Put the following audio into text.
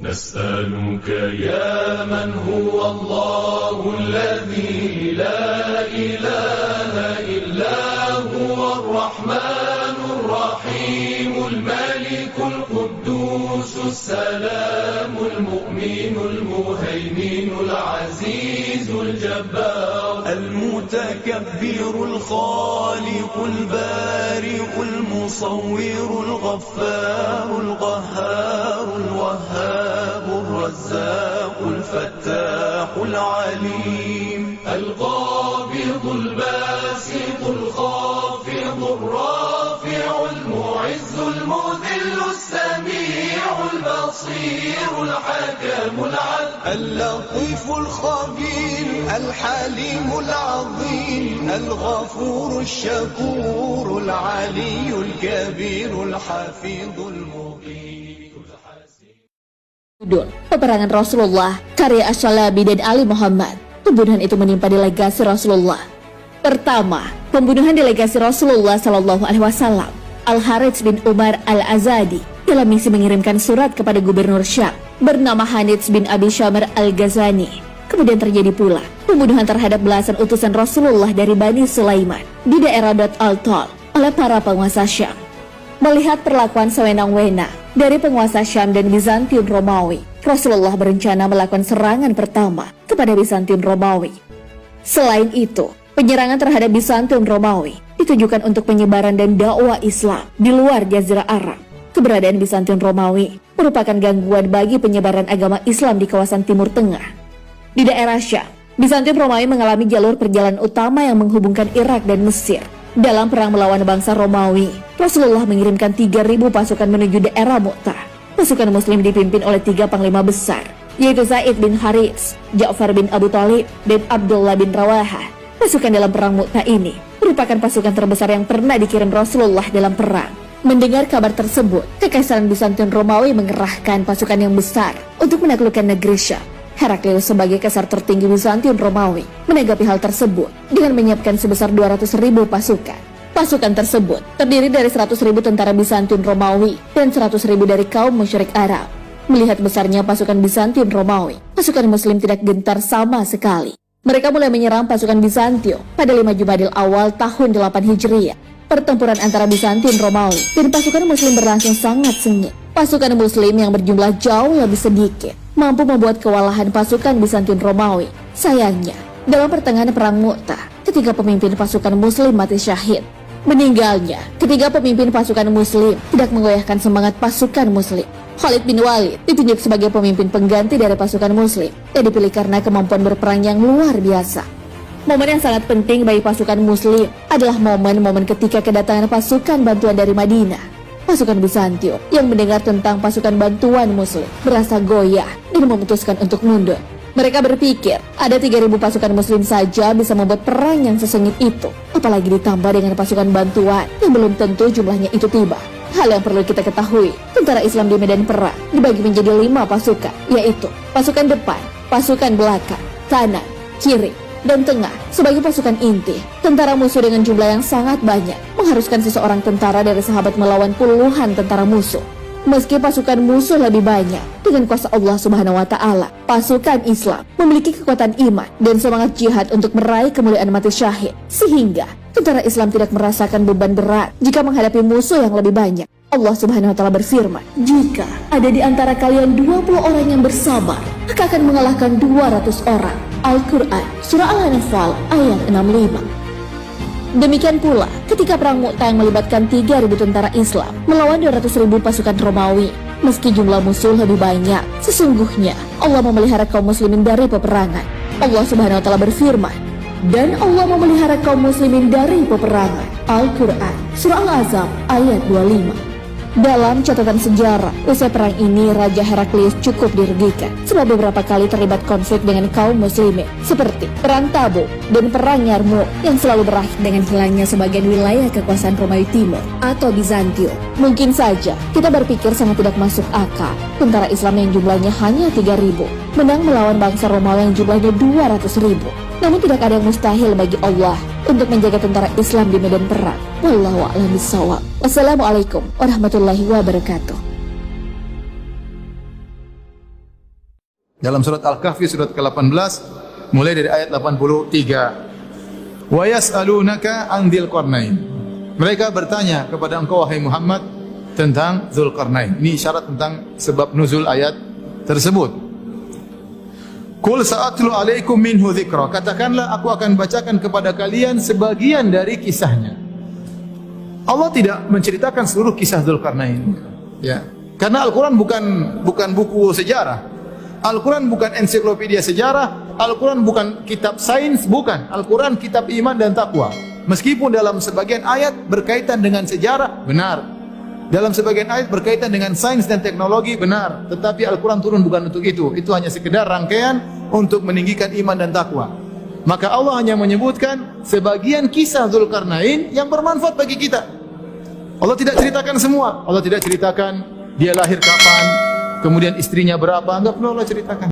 نسألك يا من هو الله الذي لا إله إلا هو الرحمن الرحيم الملك القدوس السلام المؤمن المهيمن العزيز الجبار المتكبر الخالق البارئ المصور الغفار القهار الوهاب الرزاق الفتاح العليم القابض الباسط الخافض الرافع المعز المذل السميع البصير الحكم العدل اللطيف الخبير الحليم العظيم الغفور الشكور العلي الكبير الحفيظ المغيث. Judul Peperangan Rasulullah, karya Asy-Syalabi dan Ali Muhammad. Pembunuhan itu menimpa delegasi Rasulullah. Pertama, pembunuhan delegasi Rasulullah Shallallahu Alaihi Wasallam, Al-Harits bin Umar Al-Azadi, dalam misi mengirimkan surat kepada Gubernur Syam bernama Hanits bin Abi Syamr Al-Ghazani. Kemudian terjadi pula pembunuhan terhadap belasan utusan Rasulullah dari Bani Sulaiman di daerah Dot Al-Tol oleh para penguasa Syam. Melihat perlakuan sewenang-wenang dari penguasa Syam dan Bizantium Romawi, Rasulullah berencana melakukan serangan pertama kepada Bizantium Romawi. Selain itu, penyerangan terhadap Bizantium Romawi ditujukan untuk penyebaran dan dakwah Islam di luar Jazirah Arab. Keberadaan Bizantium Romawi merupakan gangguan bagi penyebaran agama Islam di kawasan Timur Tengah. Di daerah Syam, Bizantium Romawi mengalami jalur perjalanan utama yang menghubungkan Irak dan Mesir. Dalam perang melawan bangsa Romawi, Rasulullah mengirimkan 3.000 pasukan menuju daerah Mu'tah. Pasukan muslim dipimpin oleh 3 panglima besar, yaitu Zaid bin Harits, Ja'far bin Abu Thalib, dan Abdullah bin Rawahah. Pasukan dalam perang Mu'tah ini merupakan pasukan terbesar yang pernah dikirim Rasulullah dalam perang. Mendengar kabar tersebut, Kekaisaran Bizantium Romawi mengerahkan pasukan yang besar untuk menaklukkan negeri Syam. Heraklius sebagai kaisar tertinggi Bizantium Romawi menanggapi hal tersebut dengan menyiapkan sebesar 200.000 pasukan. Pasukan tersebut terdiri dari 100.000 tentara Bizantium Romawi dan 100.000 dari kaum musyrik Arab. Melihat besarnya pasukan Bizantium Romawi, pasukan muslim tidak gentar sama sekali. Mereka mulai menyerang pasukan Bizantium pada 5 Jumadil Awal tahun 8 Hijriah. Pertempuran antara Bizantium Romawi dan pasukan muslim berlangsung sangat sengit. Pasukan muslim yang berjumlah jauh lebih sedikit mampu membuat kewalahan pasukan Bizantium Romawi. Sayangnya, dalam pertengahan perang Mu'tah, ketiga pemimpin pasukan muslim mati syahid. Meninggalnya ketiga pemimpin pasukan muslim tidak menggoyahkan semangat pasukan muslim. Khalid bin Walid ditunjuk sebagai pemimpin pengganti dari pasukan muslim yang dipilih karena kemampuan berperang yang luar biasa. Momen yang sangat penting bagi pasukan muslim adalah momen-momen ketika kedatangan pasukan bantuan dari Madinah. Pasukan Bizantium yang mendengar tentang pasukan bantuan muslim merasa goyah dan memutuskan untuk mundur. Mereka berpikir ada 3.000 pasukan muslim saja bisa membuat perang yang sesengit itu, apalagi ditambah dengan pasukan bantuan yang belum tentu jumlahnya itu tiba. Hal yang perlu kita ketahui, tentara Islam di medan perang dibagi menjadi 5 pasukan, yaitu pasukan depan, pasukan belakang, kanan, kiri, dan tengah sebagai pasukan inti. Tentara musuh dengan jumlah yang sangat banyak mengharuskan seseorang tentara dari sahabat melawan puluhan tentara musuh. Meski pasukan musuh lebih banyak, dengan kuasa Allah Subhanahu wa Ta'ala, pasukan Islam memiliki kekuatan iman dan semangat jihad untuk meraih kemuliaan mati syahid, sehingga tentara Islam tidak merasakan beban berat jika menghadapi musuh yang lebih banyak. Allah Subhanahu wa Ta'ala berfirman, "Jika ada di antara kalian 20 orang yang bersabar, maka akan mengalahkan 200 orang." Al-Quran, Surah Al-Anfal, ayat 65. Demikian pula ketika perang Mu'tah yang melibatkan 3.000 tentara Islam melawan 200.000 pasukan Romawi. Meski jumlah musuh lebih banyak, sesungguhnya Allah memelihara kaum muslimin dari peperangan. Allah Subhanahu wa Ta'ala berfirman, "Dan Allah memelihara kaum muslimin dari peperangan." Al-Quran, Surah Al-Ahzab, ayat 25. Dalam catatan sejarah, usai perang ini Raja Heraklius cukup dirugikan sebab beberapa kali terlibat konflik dengan kaum muslimin, seperti Perang Tabuk dan Perang Yarmouk yang selalu berakhir dengan hilangnya sebagian wilayah kekuasaan Romawi Timur atau Bizantium. Mungkin saja kita berpikir sangat tidak masuk akal, tentara Islam yang jumlahnya hanya 3.000 menang melawan bangsa Romawi yang jumlahnya 200.000. Namun tidak ada yang mustahil bagi Allah untuk menjaga tentara Islam di medan perang. Wallahu a'lam bishawab. Wassalamualaikum warahmatullahi wabarakatuh. Dalam surat Al-Kahfi surat ke-18 mulai dari ayat 83. Wa yas'alunaka 'an dzil qarnain. Mereka bertanya kepada engkau wahai Muhammad tentang Dzulqarnain. Ini isyarat tentang sebab nuzul ayat tersebut. Qul sa'atlu 'alaikum minhu dzikra. Katakanlah aku akan bacakan kepada kalian sebagian dari kisahnya. Allah tidak menceritakan seluruh kisah Dzulqarnain. Ya. Karena Al-Qur'an bukan buku sejarah. Al-Quran bukan ensiklopedia sejarah, Al-Quran bukan kitab sains, bukan. Al-Quran kitab iman dan takwa. Meskipun dalam sebagian ayat berkaitan dengan sejarah, benar. Dalam sebagian ayat berkaitan dengan sains dan teknologi, benar. Tetapi Al-Quran turun bukan untuk itu. Itu hanya sekedar rangkaian untuk meninggikan iman dan takwa. Maka Allah hanya menyebutkan sebagian kisah Dzulqarnain yang bermanfaat bagi kita. Allah tidak ceritakan semua. Allah tidak ceritakan dia lahir kapan, kemudian istrinya berapa, enggak perlu Allah ceritakan.